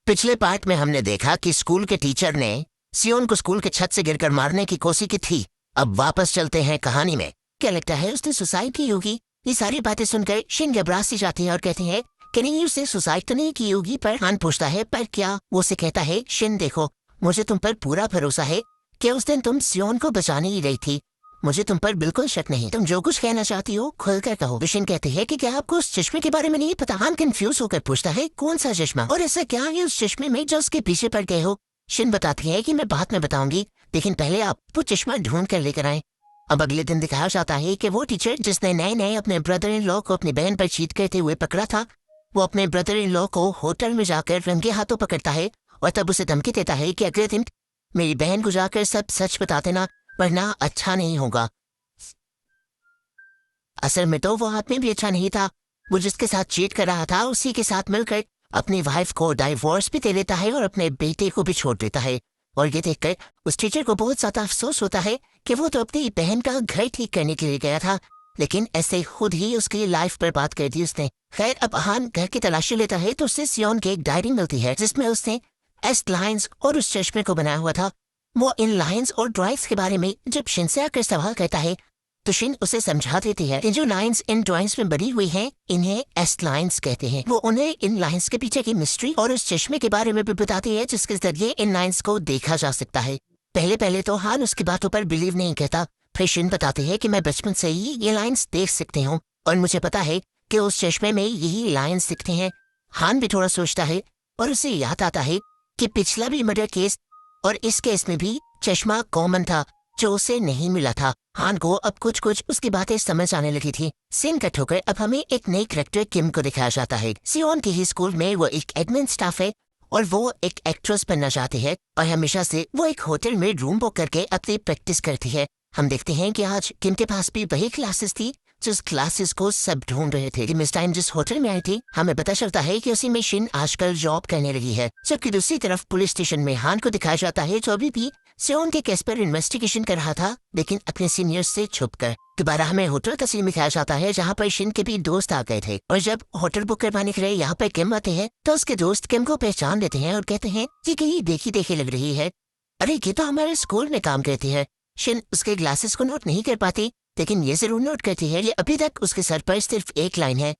पिछले पार्ट में हमने देखा कि स्कूल के टीचर ने सियोन को स्कूल के छत से गिरकर मारने की कोशिश की थी। अब वापस चलते हैं कहानी में। क्या लगता है उसने सुसाइड की होगी? ये सारी बातें सुनकर शिन घबरा सी जाती है और कहती है कि नहीं, उसने सुसाइड तो नहीं की होगी। पर हान पूछता है पर क्या? वो उसे कहता है शिन देखो, मुझे तुम पर पूरा भरोसा है कि उस दिन तुम सियोन को बचाने ही रही थी। मुझे तुम पर बिल्कुल शक नहीं। तुम जो कुछ कहना चाहती हो खुलकर कहो। शिन कहती है कि क्या आपको उस चश्मे के बारे में नहीं पता? हान कंफ्यूज होकर पूछता है कौन सा चश्मा और ऐसा क्या है उस चश्मे में जो उसके पीछे पड़ गए हो? शिन बताती है कि मैं बाद में बताऊंगी, लेकिन पहले आप वो चश्मा ढूंढ कर लेकर आए। अब अगले दिन दिखाया जाता है कि वो टीचर जिसने नए नए अपने ब्रदर इन लॉ को अपनी बहन पर चीट करते हुए पकड़ा था, वो अपने ब्रदर इन लॉ को होटल में जाकर रंगे हाथों पकड़ता है और तब उसे धमकी देता है कि अगले दिन मेरी बहन को जाकर सब सच बता देना, वरना अच्छा नहीं होगा। असल में तो वो आदमी भी अच्छा नहीं था। वो जिसके साथ चीट कर रहा था उसी के साथ मिलकर अपनी वाइफ को डाइवोर्स भी दे देता है और अपने बेटे को भी छोड़ देता है। और ये देखकर उस टीचर को बहुत ज्यादा अफसोस होता है कि वो तो अपनी बहन का घर ठीक करने के लिए गया था, लेकिन ऐसे खुद ही उसकी लाइफ बर्बाद कर दी उसने। खैर, अब हान घर की तलाशी लेता है तो उससे सियोन की एक डायरी मिलती है जिसमें उसने एस लाइन्स और उस चश्मे को बनाया हुआ था। वो इन लाइन्स और ड्राइंग्स के बारे में जब शिन से आकर सवाल करता है तो शिन उसे समझा देती है कि जो लाइंस इन ड्राइंग्स में बनी हुई हैं इन्हें एस लाइंस कहते हैं। वो उन्हें इन लाइंस के पीछे की मिस्ट्री और उस चश्मे के बारे में भी बताती है जिसके जरिए इन लाइंस को देखा जा सकता है। पहले पहले तो हान उसकी बातों पर बिलीव नहीं कहता। फिर शिन बताती है कि मैं बचपन से ही ये लाइंस देख सकती हूँ और मुझे पता है कि उस चश्मे में यही लाइंस दिखते हैं। हान भी थोड़ा सोचता है और उसे याद आता है कि पिछला भी मर्डर केस और इस केस में भी चश्मा कॉमन था जो उसे नहीं मिला था। हान को अब कुछ कुछ उसकी बातें समझ आने लगी थी। सीन कट होकर अब हमें एक नई कैरेक्टर किम को दिखाया जाता है। सियोन के ही स्कूल में वो एक एडमिन स्टाफ है और वो एक एक्ट्रेस बनना चाहती है और हमेशा से वो एक होटल में रूम बुक करके अपनी प्रैक्टिस करती है। हम देखते हैं कि आज किम के पास भी वही क्लासेस थी जिस क्लासेस को सब ढूंढ रहे थे। इस टाइम जिस होटल में आई थी हमें पता चलता है कि उसी में शिन आजकल जॉब करने लगी है। जबकि दूसरी तरफ पुलिस स्टेशन में हान को दिखाया जाता है जो अभी भी सियोन के केस पर इन्वेस्टिगेशन कर रहा था, लेकिन अपने सीनियर्स से छुपकर। दोबारा हमें होटल का सीन दिखाया जाता है जहाँ पर शिन के भी दोस्त आ गए थे और जब होटल बुक करवाने के लिए यहाँ पर किम आते हैं तो उसके दोस्त किम को पहचान लेते हैं और कहते हैं कि कहीं देखी देखी लग रही है। अरे ये तो हमारे स्कूल में काम करती है। शिन उसके ग्लासेस को नोट नहीं कर पाती, लेकिन ये जरूर नोट करती है ये अभी तक उसके सर पर सिर्फ एक लाइन है।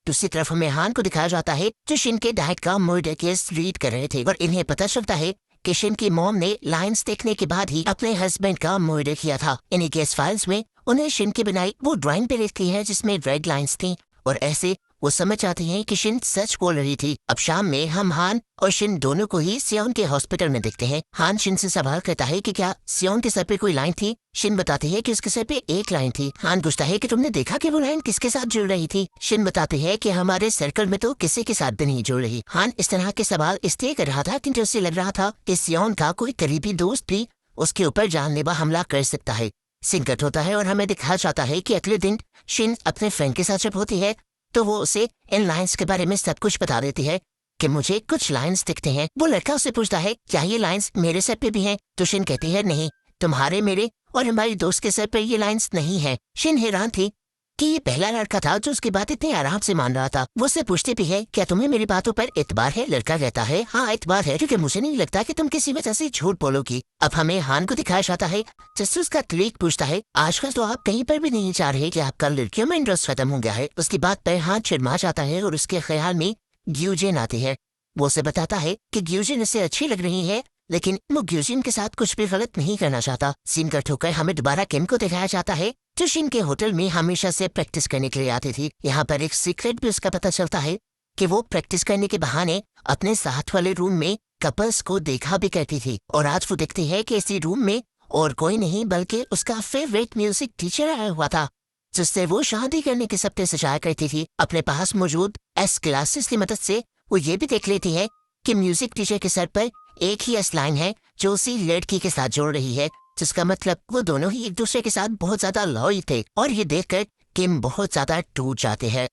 दूसरी तरफ हमें हान को दिखाया जाता है जो शिन के डैड का मर्डर केस रीड कर रहे थे और इन्हें पता चलता है कि शिन की मॉम ने लाइंस देखने के बाद ही अपने हस्बैंड का मर्डर किया था। इन्हीं केस फाइल्स में उन्हें शिन की बनाई वो ड्राइंग पे लिखी है जिसमें रेड लाइंस थी और ऐसे वो समझ आते हैं कि शिन सच बोल रही थी। अब शाम में हम हान और शिन दोनों को ही सियोन के हॉस्पिटल में देखते हैं। हान शिन से सवाल करता है कि क्या सियोन के सर पे कोई लाइन थी? शिन बताती है कि उसके सर पे एक लाइन थी। हान पूछता है कि तुमने देखा कि वो लाइन किसके साथ जुड़ रही थी? शिन बताती है कि हमारे सर्कल में तो किसी के साथ भी नहीं जुड़ रही। हान इस तरह के सवाल इसलिए कर रहा था क्योंकि उसे लग रहा था कि सियोन का कोई करीबी दोस्त भी उसके ऊपर जानलेवा हमला कर सकता है। सीन कट होता है और हमें दिखाया जाता है कि अगले दिन शिन अपने फ्रेंड के साथ जब होती है तो वो उसे इन लाइंस के बारे में सब कुछ बता देती है कि मुझे कुछ लाइंस दिखते हैं। वो लड़का उससे पूछता है क्या ये लाइंस मेरे सर पे भी हैं? तो शिन कहती है नहीं, तुम्हारे, मेरे और हमारी दोस्त के सर पे ये लाइंस नहीं है। शिन हैरान थी कि ये पहला लड़का था जो उसकी बात इतने आराम से मान रहा था। वो उससे पूछती भी है क्या तुम्हें मेरी बातों पर एतबार है? लड़का कहता है हाँ एतबार है, क्योंकि मुझे नहीं लगता कि तुम किसी वजह से झूठ बोलोगी। अब हमें हान को दिखाया जाता है जिससे उसका क्लिक पूछता है आजकल तो आप कहीं पर भी नहीं चाह रहे कि आपका लड़कियों में इंटरेस्ट खत्म हो गया है। उसकी बात पर हान शर्मा जाता है और उसके ख्याल में ग्यूजिन आती है। वो उसे बताता है कि ग्यूजिन इसे अच्छी लग रही है, लेकिन वो ग्यूजिन के साथ कुछ भी गलत नहीं करना चाहता। सीन कट होकर हमें दोबारा किम को दिखाया जाता है जो शिन के होटल में हमेशा से प्रैक्टिस करने के लिए आती थी। यहाँ पर एक सीक्रेट भी उसका पता चलता है कि वो प्रैक्टिस करने के बहाने अपने साथ वाले रूम में कपल्स को देखा भी करती थी और आज वो देखती है कि इसी रूम में और कोई नहीं बल्कि उसका फेवरेट म्यूजिक टीचर आया हुआ था जिससे वो शादी करने के सपने सजाया करती थी। अपने पास मौजूद एस क्लासेस की मदद से वो ये भी देख लेती है कि म्यूजिक टीचर के सर पर एक ही एस लाइन है जो उसी लड़की के साथ जोड़ रही है, जिसका मतलब वो दोनों ही एक दूसरे के साथ बहुत ज्यादा लॉयल थे। और ये देखकर किम बहुत ज्यादा टूट जाते हैं।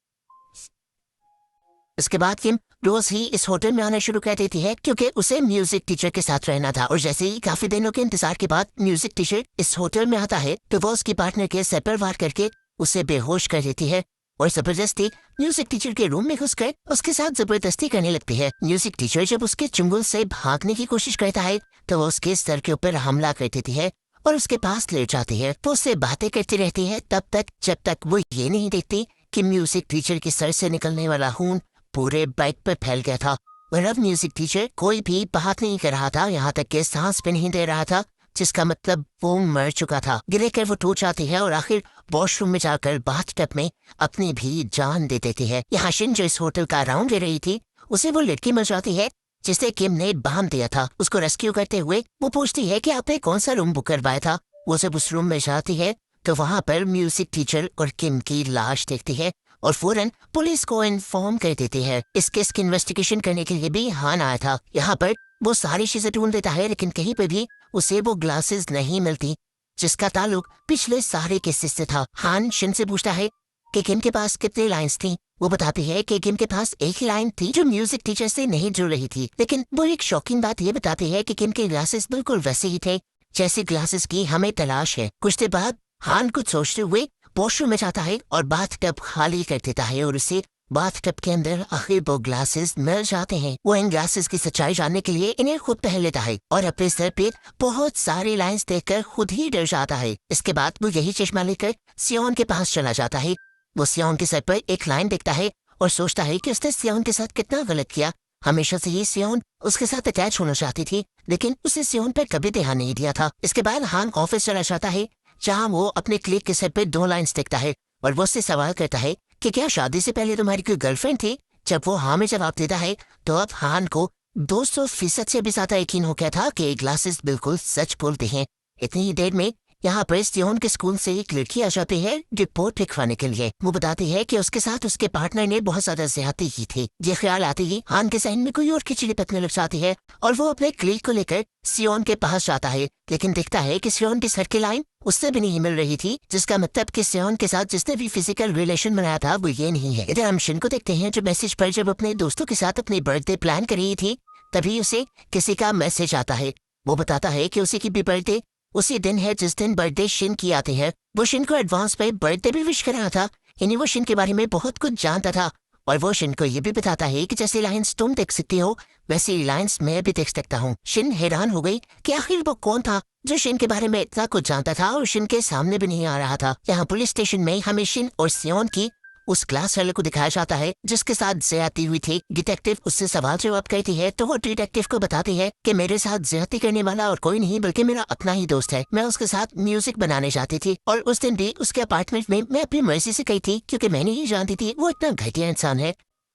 इसके बाद किम रोज ही इस होटल में आना शुरू कर देती है क्योंकि उसे म्यूजिक टीचर के साथ रहना था। और जैसे ही काफी दिनों के इंतजार के बाद म्यूजिक टीचर इस होटल में आता है तो वो उसकी पार्टनर के सर पर वार करके उसे बेहोश कर देती है और जबरदस्ती म्यूजिक टीचर के रूम में घुसकर उसके साथ जबरदस्ती करने लगती है। म्यूजिक टीचर जब उसके चुंगल से भागने की कोशिश करता है तो वो उसके सर के ऊपर हमला कर देती है और उसके पास लेट जाती है। तो उससे बातें करती रहती है तब तक जब तक वो ये नहीं देखती कि म्यूजिक टीचर के सर से निकलने वाला खून पूरे बाइक पर फैल गया था। और अब म्यूजिक टीचर कोई भी बात नहीं कर रहा था, यहाँ तक कि सांस भी नहीं दे रहा था, जिसका मतलब वो मर चुका था। गिरे कर वो टूट जाती है और आखिर वॉशरूम में जाकर बाथटब में अपनी भी जान दे देती है। यहाँ शिन जो इस होटल का राउंड ले रही थी उसे वो लड़की मिल जाती है जिसे किम ने बांध दिया था। उसको रेस्क्यू करते हुए वो पूछती है कि आपने कौन सा रूम बुक करवाया था। वो जब उस रूम में जाती है तो वहाँ पर म्यूजिक टीचर और किम की लाश देखती है और फौरन पुलिस को इन्फॉर्म कर देती है। इस केस की इन्वेस्टिगेशन करने के लिए भी हान आया था। यहाँ पर वो सारी चीजें ढूंढ देता है लेकिन कहीं पे भी उसे वो ग्लासेस नहीं मिलती जिसका ताल्लुक पिछले सारे केसेस से था। हान शिन से पूछता है कि किम के पास कितनी लाइंस थी। वो बताती है कि किम के पास एक ही लाइन थी जो म्यूजिक टीचर से नहीं जुड़ रही थी, लेकिन वो एक शॉकिंग बात ये बताती है कि किम के ग्लासेस बिल्कुल वैसे ही थे जैसे ग्लासेस की हमें तलाश है। कुछ देर बाद हान कुछ सोचते हुए वॉशरूम में जाता है और बाथटब खाली कर देता है और उसे बाथटब के अंदर आखिर वो ग्लासेस मिल जाते हैं। वो इन ग्लासेस की सच्चाई जानने के लिए इन्हें खुद पहन लेता है और अपने सर पे बहुत सारी लाइंस देखकर खुद ही डर जाता है। इसके बाद वो यही चश्मा लेकर सियोन के पास चला जाता है। वो सियोन के सर पर एक लाइन देखता है और सोचता है कि उसने सियोन के साथ कितना गलत किया। हमेशा से ही सियोन उसके साथ अटैच होना चाहती थी लेकिन उसे सियोन पर कभी ध्यान नहीं दिया था। इसके बाद हान ऑफिस चला जाता है जहाँ वो अपने क्लिक के सर पे 2 लाइंस देखता है और वो उससे सवाल करता है कि क्या शादी से पहले तुम्हारी कोई गर्लफ्रेंड थी। जब वो हाँ में जवाब देता है तो अब हान को 200% से भी ज्यादा यकीन हो गया था कि ग्लासेस बिल्कुल सच बोलते हैं। इतनी ही देर में यहाँ पर सियोन के स्कूल से एक लड़की आ जाती है रिपोर्ट लिखवाने के लिए। वो बताती है कि उसके साथ उसके पार्टनर ने बहुत ज्यादा ज्यादती की थी। ये ख्याल आते ही हान के जहन में कोई और खिचड़ी पकने लग जाती है और वो अपने क्लिक को लेकर सियोन के पास जाता है, लेकिन देखता है कि सियोन की सर की लाइन उससे भी नहीं मिल रही थी, जिसका मतलब कि सियोन के साथ जिसने भी फिजिकल रिलेशन बनाया था वो ये नहीं है। इधर हम शिन को देखते हैं जो मैसेज पर जब अपने दोस्तों के साथ अपनी बर्थडे प्लान कर रही थी तभी उसे किसी का मैसेज आता है। वो बताता है कि उसी की भी बर्थडे उसी दिन है जिस दिन बर्थडे शिन की आती है। वो शिन को एडवांस पे बर्थडे भी विश कर रहा था, यानी वो शिन के बारे में बहुत कुछ जानता था और वो शिन को ये भी बताता है कि जैसे लाइंस तुम देख सकती हो वैसी लाइंस मैं भी देख सकता हूँ। शिन हैरान हो गई कि आखिर वो कौन था जो शिन के बारे में इतना कुछ जानता था और शिन के सामने भी नहीं आ रहा था। यहाँ पुलिस स्टेशन में हमें शिन और सियोन की उस क्लास वाले को दिखाया जाता है जिसके साथ ज्यादती हुई थी। डिटेक्टिव उससे सवाल जवाब करती है तो वो डिटेक्टिव को बताती है कि मेरे साथ ज्यादती करने वाला और कोई नहीं बल्कि मेरा अपना ही दोस्त है। मैं उसके साथ म्यूजिक बनाने जाती थी और उस दिन भी उसके अपार्टमेंट में मैं अपनी मर्जी से गई थी क्योंकि मैंने ही जानती थी वो इतना घटिया इंसान है।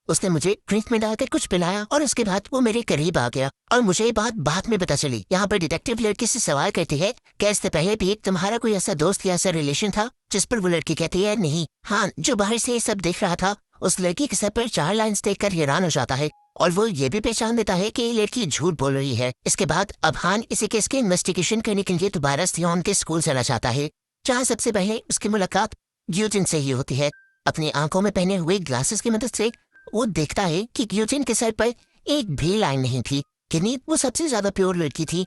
उसने मुझे ड्रिंक में डालकर कुछ पिलाया और उसके बाद वो मेरे करीब आ गया और मुझे ये बात बाद में पता चली। यहाँ पर डिटेक्टिव लड़की से सवाल करती है क्या इससे पहले भी तुम्हारा कोई ऐसा दोस्त या ऐसा रिलेशन था, जिस पर वो लड़की कहती है नहीं। हाँ, जो बाहर से ये सब देख रहा था उस लड़की के सर पर 4 लाइंस देखकर हैरान हो जाता है और वो ये भी पहचान देता है कि ये लड़की झूठ बोल रही है। इसके बाद अब हान इसी केस की इन्वेस्टिगेशन करने के लिए दोबारा सियोन के स्कूल चला जाता है जहाँ सबसे पहले उसकी मुलाकात ग्यूजिन से ही होती है। अपनी आंखों में पहने हुए ग्लासेस की मदद से वो देखता है कि ग्यूजिन के सर पर एक भी लाइन नहीं थी, कि वो सबसे ज्यादा प्योर लड़की थी।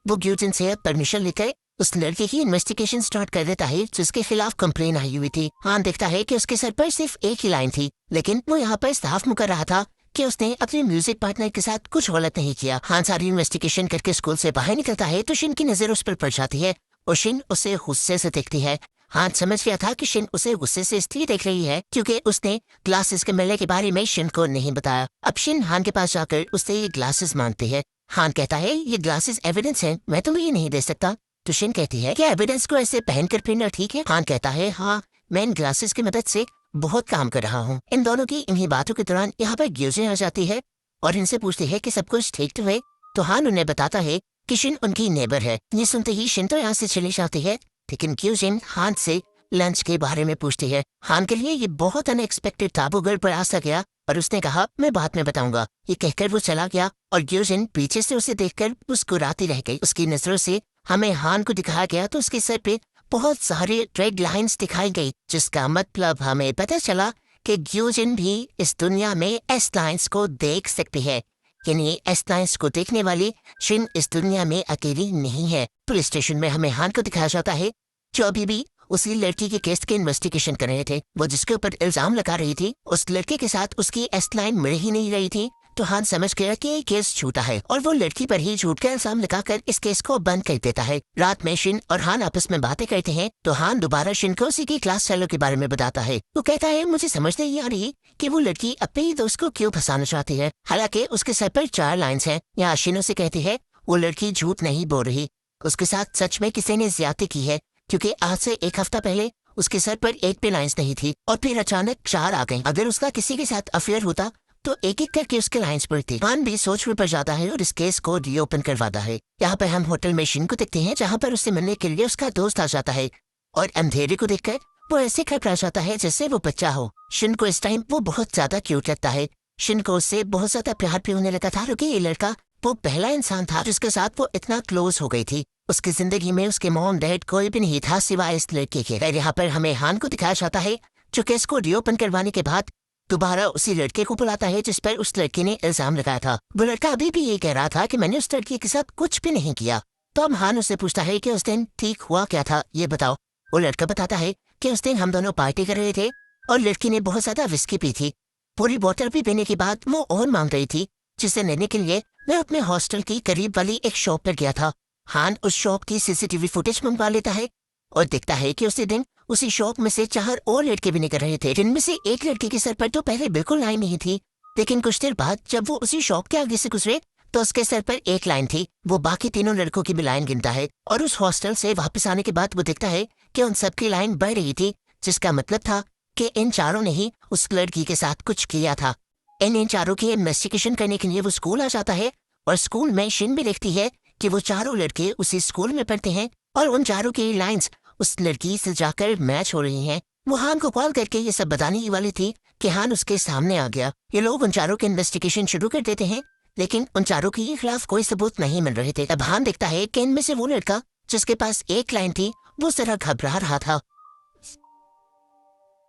वो ग्यूजिन से परमिशन लेकर उस लड़के की इन्वेस्टिगेशन स्टार्ट कर देता है जिसके खिलाफ कंप्लेन आई हुई थी। हान देखता है कि उसके सर पर सिर्फ एक ही लाइन थी, लेकिन वो यहाँ पर साफ मुकर रहा था कि उसने अपने म्यूजिक पार्टनर के साथ कुछ गलत नहीं किया। हान सारी इन्वेस्टिगेशन करके स्कूल से बाहर निकलता है तो शिन की नजर उस पर पड़ जाती है और शिन उसे गुस्से से देखती है। हान समझ गया था कि शिन उसे गुस्से से इसलिए देख रही है क्योंकि उसने ग्लासेस के मिलने के बारे में शिन को नहीं बताया। अब शिन हान के पास जाकर उससे ये ग्लासेस मांगती है। हान कहता है ये ग्लासेस एविडेंस हैं, मैं तुम्हें ये नहीं दे सकता। तो शिन कहती है क्या एविडेंस को ऐसे पहनकर फिरना ठीक है। हान कहता है हाँ, मैं इन ग्लासेस की मदद से बहुत काम कर रहा हूँ। इन दोनों की इन्हीं बातों के दौरान यहाँ पर ग्यूजिन आ जाती है और इनसे पूछती है कि सब कुछ ठीक तो है। तो हान उन्हें बताता है कि शिन उनकी नेबर है। ये सुनते ही शिन तो यहाँ से चली जाती है, लेकिन ग्यूजिन हान से लंच के बारे में पूछती है। हान के लिए ये बहुत अनएक्सपेक्टेड था। वो घर पर आ सा गया और उसने कहा मैं बाद में बताऊंगा। ये कहकर वो चला गया और ग्यूजिन पीछे से उसे देखकर मुस्कुराती रह गई। उसकी नजरों से हमें हान को दिखाया गया तो उसके सर पे बहुत सारे रेड लाइंस दिखाई गई, जिसका मतलब हमें पता चला कि ग्यूजिन भी इस दुनिया में एस लाइंस को देख सकती है। यानी एस लाइंस को देखने वाली शिन इस दुनिया में अकेली नहीं है। पुलिस स्टेशन में हमें हान को दिखाया जाता है जो अभी भी उसी लड़की के केस के इन्वेस्टिगेशन कर रहे थे। वो जिसके ऊपर इल्जाम लगा रही थी उस लड़के के साथ उसकी एस लाइन मिल ही नहीं रही थी। तो हान समझ गया कि ये केस झूठा है और वो लड़की पर ही झूठ का इल्जाम लगाकर इस केस को बंद कर देता है। रात में शिन और हान आपस में बातें करते हैं तो हान दोबारा शिन को उसी की क्लास फेलो के बारे में बताता है। वो कहता है मुझे समझ नहीं आ रही कि वो लड़की अपने ही दोस्त को क्यों फंसाना चाहती है, हालांकि उसके सर पर 4 लाइन्स हैं। यहाँ शिन उसे कहती है वो लड़की झूठ नहीं बोल रही, उसके साथ सच में किसी ने ज्यादती की है, क्योंकि आज से 1 हफ्ता पहले उसके सर पर एक भी लाइन्स नहीं थी और फिर अचानक 4 आ गई। अगर उसका किसी के साथ अफेयर होता तो एक एक करके उसके लाइन्स पड़ती। हान भी सोच में पड़ जाता है और इस केस को रीओपन करवाता है। यहाँ पर हम होटल में शिन को देखते हैं जहाँ पर उससे मिलने के लिए उसका दोस्त आ जाता है और अंधेरे को देखकर वो ऐसे घबरा जाता है जैसे वो बच्चा हो। शिन को इस टाइम वो बहुत ज्यादा क्यूट लगता है। शिन को उससे बहुत ज्यादा प्यार भी होने लगा था क्योंकि ये लड़का वो पहला इंसान था जिसके साथ वो इतना क्लोज हो गई थी। उसकी जिंदगी में उसके मॉम डैड कोई भी नहीं था सिवाय इस लड़के के। यहाँ पर हमें हान को दिखाया जाता है जो केस को रीओपन करवाने के बाद दोबारा उसी लड़के को बुलाता है जिस पर उस लड़के ने इल्जाम लगाया था। वो लड़का अभी भी ये कह रहा था कि मैंने उस लड़की के साथ कुछ भी नहीं किया। तो अब हान उससे पूछता है कि उस दिन ठीक हुआ क्या था ये बताओ। वो लड़का बताता है कि उस दिन हम दोनों पार्टी कर रहे थे और लड़की ने बहुत ज्यादा विस्की पी थी। पूरी बोतल भी पीने के बाद वो और मांग रही थी, जिसे लेने के लिए मैं अपने हॉस्टल की करीब वाली एक शॉप पर गया था। हान उस शॉप की सीसीटीवी फुटेज मंगवा लेता है और देखता है कि उसी दिन उसी शॉप में से 4 और लड़के भी निकल रहे थे, जिनमें से एक लड़के के सर पर तो पहले बिल्कुल लाइन नहीं थी, लेकिन कुछ देर बाद जब वो उसी शॉप के आगे से गुजरे तो उसके सर पर एक लाइन थी। वो बाकी तीनों लड़कों की भी लाइन गिनता है और उस हॉस्टल से वापस आने के बाद वो देखता है कि उन सबकी लाइन बढ़ रही थी, जिसका मतलब था कि इन चारों ने ही उस लड़की के साथ कुछ किया था। इन चारों की इन्वेस्टिगेशन करने के लिए वो स्कूल आ जाता है और स्कूल में शिन भी देखती है कि वो चारों लड़के उसी स्कूल में पढ़ते हैं और उन चारों की लाइंस उस लड़की से जाकर मैच हो रही हैं। वो हान को कॉल करके ये सब बताने ही वाली थी कि हान उसके सामने आ गया। ये लोग उन चारों की इन्वेस्टिगेशन शुरू कर देते हैं, लेकिन उन चारों के खिलाफ कोई सबूत नहीं मिल रहे थे। अब हान देखता है कि इनमें से वो लड़का जिसके पास एक लाइन थी वो जरा घबरा रहा था।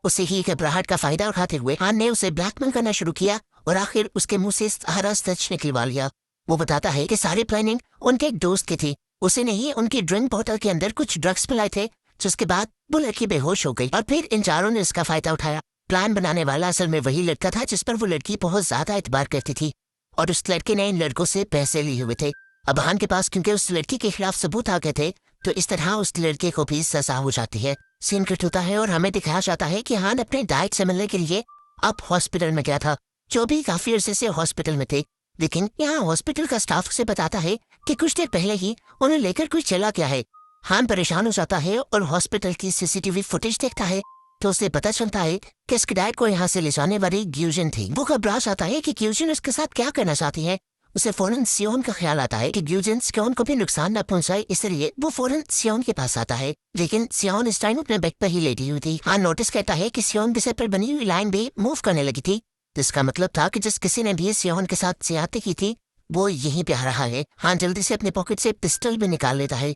उसे ही घबराहट का फायदा उठाते हुए हान ने उसे ब्लैकमेल करना शुरू किया और आखिर उसके मुंह से सारा सच निकलवा लिया। वो बताता है कि सारी प्लानिंग उनके एक दोस्त की थी, उसे नहीं उनकी ड्रिंक बोतल के अंदर कुछ ड्रग्स पिलाए थे, जिसके बाद वो लड़की बेहोश हो गई और फिर इन चारों ने इसका फायदा उठाया। प्लान बनाने वाला असल में वही लड़का था जिस पर वो लड़की बहुत ज्यादा एतबार करती थी और उस लड़के ने इन लड़कों से पैसे लिए हुए थे। अब हान के पास क्योंकि उस लड़की के खिलाफ सबूत आ गए थे तो इस तरह उस लड़के को भी सजा हो जाती है। सीन कट होता है और हमें दिखाया जाता है कि हान अपने डाइट से मिलने के लिए अब हॉस्पिटल में गया था, जो भी काफी अरसे से हॉस्पिटल में थे। लेकिन यहाँ हॉस्पिटल का स्टाफ उसे बताता है कि कुछ देर पहले ही उन्हें लेकर कोई चला गया है। हान परेशान हो जाता है और हॉस्पिटल की सीसीटीवी फुटेज देखता है तो उसे पता चलता है कि इसके डैड को यहाँ से ले जाने वाली ग्यूजन थी। वो घबरा जाता है कि ग्यूजन उसके साथ क्या करना चाहती है। उसे फौरन सियोन का ख्याल आता है कि ग्यूजन सियोन को भी नुकसान न पहुंचाए, इसलिए वो फौरन सियोन के पास आता है। लेकिन सियोन इस टाइम अपने बेड पर ही लेटी हुई थी। हान नोटिस करता है कि सियोन के सर पर बनी हुई लाइन भी मूव करने लगी थी, जिसका मतलब था कि जिस किसी ने भी सियोन के साथ ज्यादती की थी वो यहीं पे आ रहा है। हान जल्दी से अपने पॉकेट से पिस्टल भी निकाल लेता है।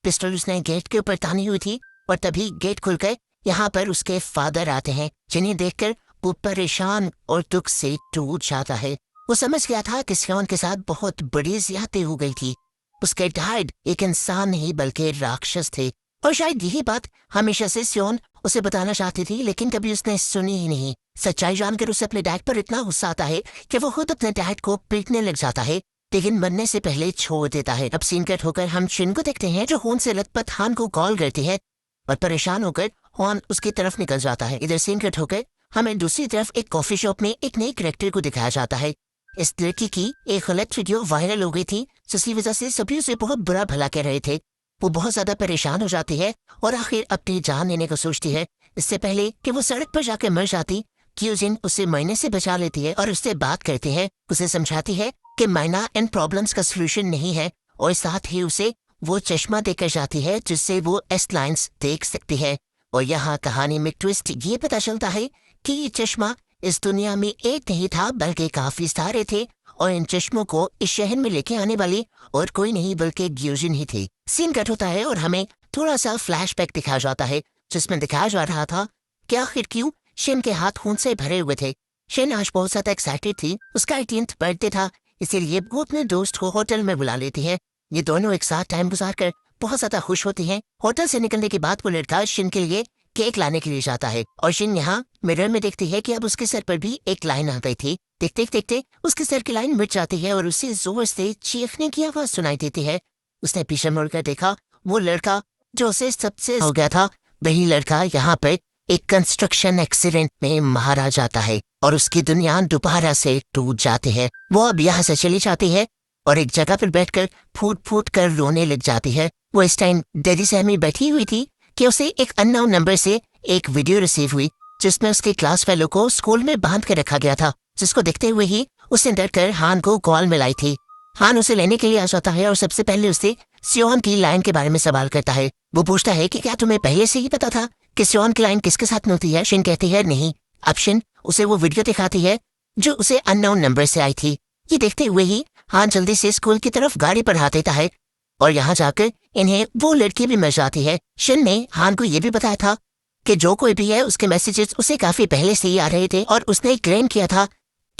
पिस्टल उसने गेट के ऊपर तानी हुई थी और तभी गेट खुलकर यहाँ पर उसके फादर आते हैं, जिन्हें देखकर वो परेशान और दुख से टूट जाता है। वो समझ गया था कि सियोन के साथ बहुत बड़ी ज्यादती हो गई थी। उसके डैड एक इंसान नहीं बल्कि राक्षस थे और शायद यही बात हमेशा से सियोन उसे बताना चाहती थी, लेकिन कभी उसने सुनी ही नहीं। सच्चाई जानकर उसे अपने डैड पर इतना गुस्सा आता है कि वो खुद अपने डैड को पीटने लग जाता है, लेकिन मरने से पहले छोड़ देता है। अब सीन कट होकर हम शिन को देखते हैं जो होन से लथपथ हान को कॉल करती है और परेशान होकर होन उसकी तरफ निकल जाता है। इधर सीन कट होकर हमें दूसरी तरफ एक कॉफी शॉप में एक नए कैरेक्टर को दिखाया जाता है। इस लड़की की एक गलत वीडियो वायरल हो गई थी, जिसकी वजह से सभी उसे बहुत बुरा भला कह रहे थे। वो बहुत ज्यादा परेशान हो जाती है और आखिर अपनी जान लेने को सोचती है। इससे पहले कि वो सड़क पर जाकर मर जाती, क्यूजिन उसे मरने से बचा लेती है और उससे बात करती है। उसे समझाती है कि मायना इन प्रॉब्लम्स का सोल्यूशन नहीं है और साथ ही उसे वो चश्मा देकर जाती है जिससे वो एस लाइन्स देख सकती है। और यहाँ कहानी में ट्विस्ट ये पता चलता है कि ये चश्मा इस दुनिया में एक नहीं था बल्कि काफी सारे थे और इन चश्मों को इस शहर में लेके आने वाली और कोई नहीं बल्कि ग्यूजिन ही थी। सीन कट होता है और हमें थोड़ा सा फ्लैशबैक दिखाया जाता है जिसमें दिखाया जा रहा था कि आखिर क्यों शिन के हाथ खून से भरे हुए थे। शिन आज बहुत ज्यादा एक्साइटेड थी, उसका 18th बर्थडे था, इसीलिए वो अपने दोस्त को होटल में बुला लेती है। ये दोनों एक साथ टाइम गुजार कर बहुत ज्यादा खुश होती हैं। होटल से निकलने के बाद वो लड़का शिन के लिए केक लाने के लिए जाता है और शिन यहाँ मिरर में देखती है कि अब उसके सर पर भी एक लाइन आ गई थी। देखते देखते उसके सर की लाइन मिट जाती है और उसे जोर से चीखने की आवाज सुनाई देती है। उसने पीछे मुड़कर देखा, वो लड़का जो उसे सबसे हो गया था, वही लड़का यहाँ पर एक कंस्ट्रक्शन एक्सीडेंट में मारा जाता है और उसकी दुनिया दोबारा से टूट जाती है। वो अब यहाँ से चली जाती है और एक जगह पर बैठकर फूट फूट कर रोने लग जाती है। वो इस टाइम डैडी से हमें बैठी हुई थी कि उसे एक अननोन नंबर से एक वीडियो रिसीव हुई जिसमें उसके क्लास फेलो को स्कूल में बांध कर रखा गया था, जिसको देखते हुए ही उसने डरकर हान को कॉल मिलाई थी। हान उसे लेने के लिए आ जाता है और सबसे पहले उससे सियोन की लाइन के बारे में सवाल करता है। वो पूछता है कि क्या तुम्हें पहले से ही पता था कि सियोन की लाइन किसके साथ मिलती है? शिन कहती है नहीं। अब शिन उसे वो वीडियो दिखाती है जो उसे अननोन नंबर से आई थी। ये देखते हुए ही हान जल्दी से स्कूल की तरफ गाड़ी पर हाथ देता है और यहाँ जाकर इन्हें वो लड़की भी मिल जाती है। शिन ने हान को ये भी बताया था कि जो कोई भी है उसके मैसेजेस उसे काफी पहले से ही आ रहे थे और उसने क्लेम किया था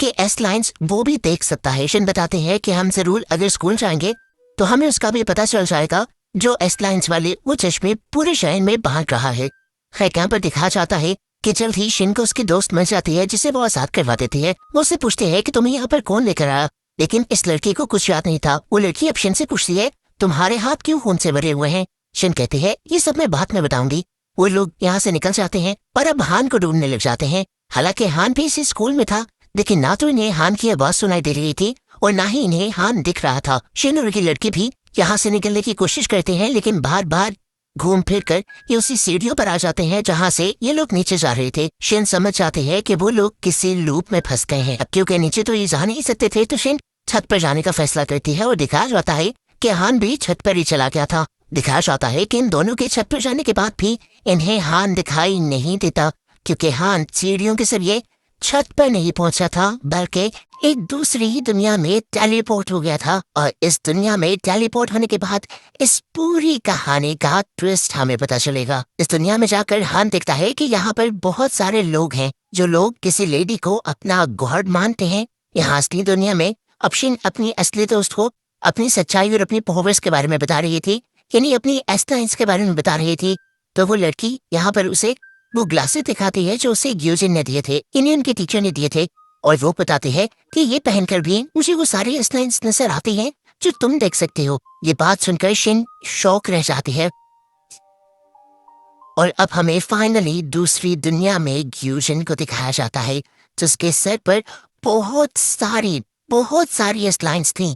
कि एस लाइन्स वो भी देख सकता है। शिन बताते हैं कि हम जरूर अगर स्कूल जाएंगे तो हमें उसका भी पता चल जाएगा जो एस लाइन्स वाले वो चश्मे पूरे शहर में भाग रहा है। खैर यहाँ पर दिखाया जाता है कि जल्द ही शिन को उसकी दोस्त मिल जाती है जिसे वो आजाद करवा देती है। वो उससे पूछते हैं कि तुम्हें यहाँ पर कौन लेकर आया, लेकिन इस लड़की को कुछ याद नहीं था। वो लड़की अब शिन से पूछती है तुम्हारे हाथ क्यों खून से भरे हुए हैं? शिन कहते हैं ये सब मैं बाद में बताऊंगी। वो लोग यहाँ से निकल जाते हैं और अब हान को ढूंढने लग जाते हैं। हालांकि हान भी इसी स्कूल में था, लेकिन ना तो इन्हें हान की आवाज सुनाई दे रही थी और ना ही इन्हें हान दिख रहा था। शिन और की लड़की भी यहाँ से निकलने की कोशिश करते हैं, लेकिन बार बार घूम फिर कर ये उसी सीढ़ियों पर आ जाते हैं जहाँ से ये लोग नीचे जा रहे थे। शिन समझ जाते हैं कि वो लोग किसी लूप में फंस गए हैं। अब क्योंकि नीचे तो ये जा नहीं सकते थे तो शिन छत पर जाने का फैसला करती है और दिखाया जाता है कि हान भी छत पर ही चला गया था। दिखाया जाता है कि इन दोनों के छत पर जाने के बाद भी इन्हें हान दिखाई नहीं देता, क्योंकि हान सीढ़ियों के जरिए छत पर नहीं पहुंचा था बल्कि एक दूसरी ही दुनिया में टेलीपोर्ट हो गया था। और इस दुनिया में टेलीपोर्ट होने के बाद इस पूरी कहानी का ट्विस्ट हमें पता चलेगा। इस दुनिया में जाकर हान देखता है कि यहाँ पर बहुत सारे लोग हैं जो लोग किसी लेडी को अपना गॉड मानते हैं। यहाँ असली दुनिया में अब शिन अपनी असली दोस्त को अपनी सच्चाई और अपनी पहुंच के बारे में बता रही थी, यानी अपनी एस्टाइंस के बारे में बता रही थी। तो वो लड़की यहाँ पर उसे वो ग्लासेस दिखाती है जो उसे ग्यूजिन ने दिए थे, इन्हें उनके टीचर ने दिए थे, और वो बताती है कि ये पहनकर भी मुझे वो सारी एस्टाइंस नजर आती हैं जो तुम देख सकते हो। ये बात सुनकर शिन शौक रह जाती है और अब हमें फाइनली दूसरी दुनिया में ग्यूजिन को दिखाया जाता है जिसके सर पर बहुत सारी एस्टाइंस थी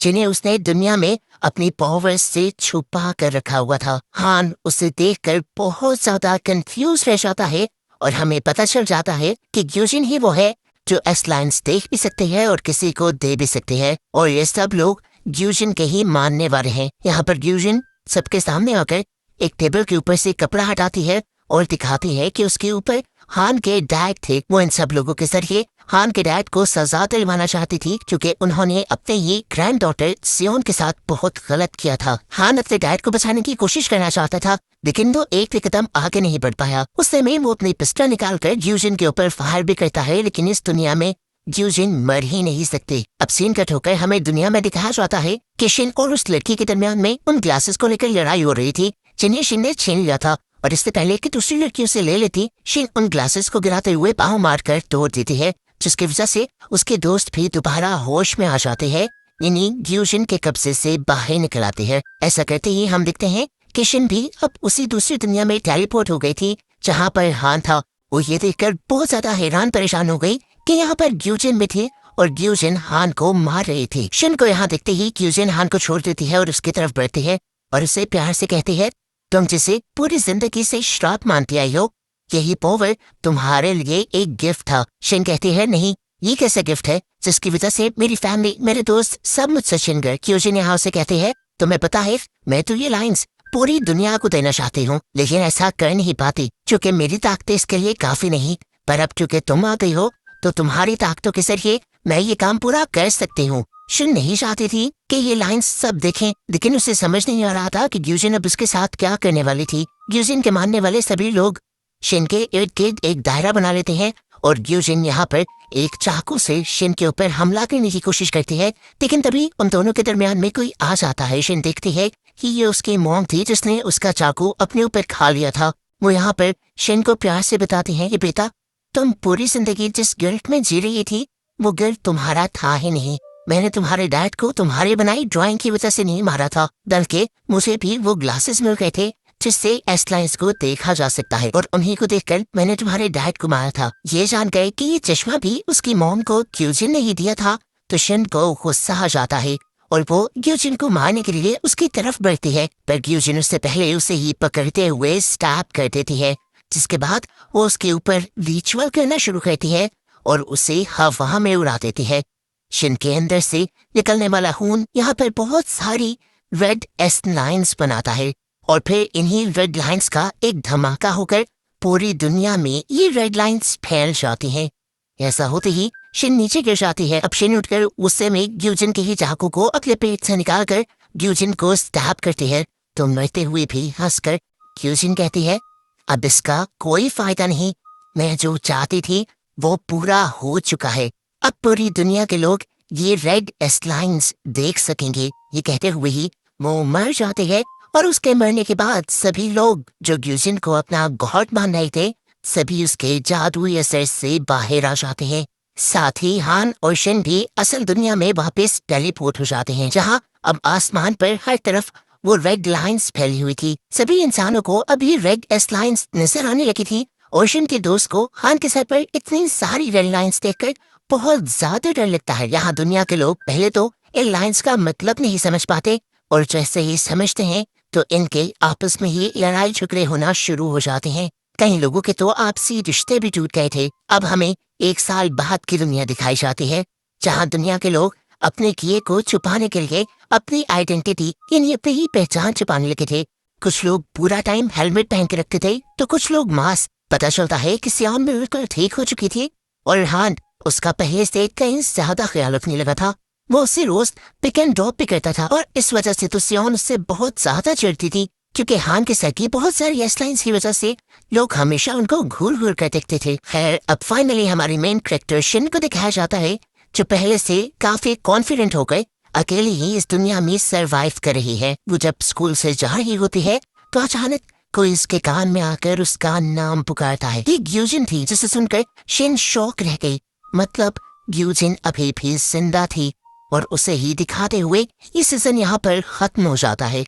जिन्हें उसने दुनिया में अपनी पावर्स से छुपा कर रखा हुआ था। हान उसे देखकर बहुत ज्यादा कंफ्यूज रह जाता है और हमें पता चल जाता है कि ग्यूजिन ही वो है जो एस लाइन्स देख भी सकते हैं और किसी को दे भी सकते हैं, और ये सब लोग ग्यूजिन के ही मानने वाले हैं। यहाँ पर ग्यूजिन सबके सामने आकर एक टेबल के ऊपर से कपड़ा हटाती है और दिखाती है कि उसके ऊपर हान के डैड थे। वो इन सब लोगों के जरिए हान के डैड को सजा दिलवाना चाहती थी क्योंकि उन्होंने अपने ही ग्रैंड डॉटर सियोन के साथ बहुत गलत किया था। हान अपने डैड को बचाने की कोशिश करना चाहता था, लेकिन वो एक भी कदम आगे नहीं बढ़ पाया। उस समय वो अपनी पिस्टल निकालकर ग्यूजिन के ऊपर फायर भी करता है, लेकिन इस दुनिया में ग्यूजिन मर ही नहीं सकते। अब सीन कट होकर हमें दुनिया में दिखाया जाता है कि शिन और उस लड़की के दरमियान में उन ग्लासेस को लेकर लड़ाई हो रही थी जिन्हें शिन ने छीन लिया था, और इससे पहले कि दूसरी लड़कियों से ले लेती, शिन उन ग्लासेस को गिराते हुए पाँव मारकर तोड़ देती है, जिसकी वजह से उसके दोस्त भी दोबारा होश में आ जाते हैं, यानी ग्यूजिन के कब्जे से बाहर निकल आते हैं। ऐसा करते ही हम देखते हैं कि शिन भी अब उसी दूसरी दुनिया में टेलीपोर्ट हो गई थी जहाँ पर हान था। वो ये देखकर बहुत ज्यादा हैरान परेशान हो गई कि यहाँ पर ग्यूजिन भी थे और ग्यूजिन हान को मार रही थी। शिन को यहाँ देखते ही ग्यूजिन हान को छोड़ देती है और उसकी तरफ बढ़ती है और उसे प्यार से कहती है तुम जिसे पूरी जिंदगी से श्राप मानती आई हो, यही पावर तुम्हारे लिए एक गिफ्ट था। शिन कहती है नहीं, ये कैसा गिफ्ट है जिसकी वजह से मेरी फैमिली, मेरे दोस्त सब मुझसे छिन गए। ग्यूजिन यहाँ से कहती है तुम्हें पता है मैं तो ये लाइन्स पूरी दुनिया को देना चाहती हूँ, लेकिन ऐसा कर नहीं पाती क्योंकि मेरी ताकतें इसके लिए काफी नहीं, पर अब चूंकि तुम आ गई हो तो तुम्हारी ताकतों के जरिए मैं ये काम पूरा कर सकती हूँ। शिन नहीं चाहती थी कि ये लाइन्स सब देखें, लेकिन उसे समझ नहीं आ रहा था कि ग्यूजिन अब उसके साथ क्या करने वाली थी। ग्यूजिन के मानने वाले सभी लोग शिन के इर्द गिर्द एक दायरा बना लेते हैं और ग्यूजिन यहाँ पर एक चाकू से शिन के ऊपर हमला करने की कोशिश करती है, लेकिन तभी उन दोनों के दरमियान में कोई आ जाता है। शिन देखती है कि ये उसकी मॉम थी जिसने उसका चाकू अपने ऊपर खा लिया था। वो यहाँ पर शिन को प्यार से बताती है कि बेटा, तुम पूरी जिंदगी जिस गिल्ट में जी रही थी वो गिल्ट तुम्हारा था ही नहीं। मैंने तुम्हारे डैड को तुम्हारी बनाई ड्राइंग की वजह से नहीं मारा था, बल्कि मुझे भी वो ग्लासेस मिल गए थे जिससे एस लाइन्स को देखा जा सकता है, और उन्हीं को देखकर मैंने तुम्हारे डैड को मारा था। ये जान गए कि ये चश्मा भी उसकी मॉम को ग्यूजिन ने ही दिया था, तो शिन को गुस्सा आ जाता है और वो ग्यूजिन को मारने के लिए उसकी तरफ बढ़ती है, पर ग्यूजिन उससे पहले उसे ही पकड़ते हुए स्टैप कर देती है, जिसके बाद वो उसके ऊपर रिचुअल करना शुरू करती है और उसे हवा में उड़ा देती है। शिन के अंदर से निकलने वाला खून यहाँ पर बहुत सारी रेड एस लाइन्स बनाता है, और फिर इन्हीं रेड लाइन्स का एक धमाका होकर पूरी दुनिया में ये रेड लाइन्स फैल जाती हैं। ऐसा होते ही शिन नीचे गिर जाती है। अब शिन उठकर गुस्से में ग्यूजिन के ही चाकू को अपने पेट से निकालकर ग्यूजिन को स्टैप करती है, तो मरते हुए भी हंसकर ग्यूजिन कहती है, अब इसका कोई फायदा नहीं, मैं जो चाहती थी वो पूरा हो चुका है। अब पूरी दुनिया के लोग ये रेड एस लाइन्स देख सकेंगे। ये कहते हुए ही वो मर जाते हैं, और उसके मरने के बाद सभी लोग जो ग्यूजिन को अपना गॉड मान रहे थे, सभी उसके जादुई असर से बाहर आ जाते हैं। साथ ही हान और शिन भी असल दुनिया में वापस टेलीपोर्ट हो जाते हैं, जहाँ अब आसमान पर हर तरफ वो रेड लाइन्स फैली हुई थी। सभी इंसानों को अभी रेड एस लाइन्स नजर आने लगी थी, और शिन के दोस्त को हान के सर पर इतनी सारी रेड लाइन्स देखकर बहुत ज्यादा डर लगता है। यहाँ दुनिया के लोग पहले तो इन लाइन्स का मतलब नहीं समझ पाते, और जैसे ही समझते हैं तो इनके आपस में ही लड़ाई झगड़े होना शुरू हो जाते हैं। कई लोगों के तो आपसी रिश्ते भी टूट गए थे। अब हमें 1 साल बाद की दुनिया दिखाई जाती है, जहाँ दुनिया के लोग अपने किए को छुपाने के लिए अपनी आइडेंटिटी यानी अपनी ही पहचान छुपाने लगे थे। कुछ लोग पूरा टाइम हेलमेट पहन के रखते थे, तो कुछ लोग मास्क। पता चलता है कि सियाम बिल्कुल ठीक हो चुकी थी, और हान उसका पहले से कहीं ज्यादा ख्याल रखने लगा था। वो उससे रोज पिक एंड ड्रॉप भी करता था, और इस वजह से तो सियोन उससे बहुत ज्यादा चिढ़ती थी, क्योंकि हान के सर की बहुत सारी एस लाइन्स की वजह से लोग हमेशा उनको घूर घूर कर देखते थे। खैर, अब फाइनली हमारी मेन कैरेक्टर शिन को दिखाया जाता है, जो पहले से काफी कॉन्फिडेंट हो गए अकेले ही इस दुनिया में सरवाइव कर रही है। वो जब स्कूल से जा रही होती है तो अचानक कोई उसके कान में आकर उसका नाम पुकारता है। ये ग्यूजिन थी, जिसे सुनकर शिन शॉक रह गई। मतलब ग्यूजिन अभी भी जिंदा थी, और उसे ही दिखाते हुए ये सीजन यहाँ पर खत्म हो जाता है।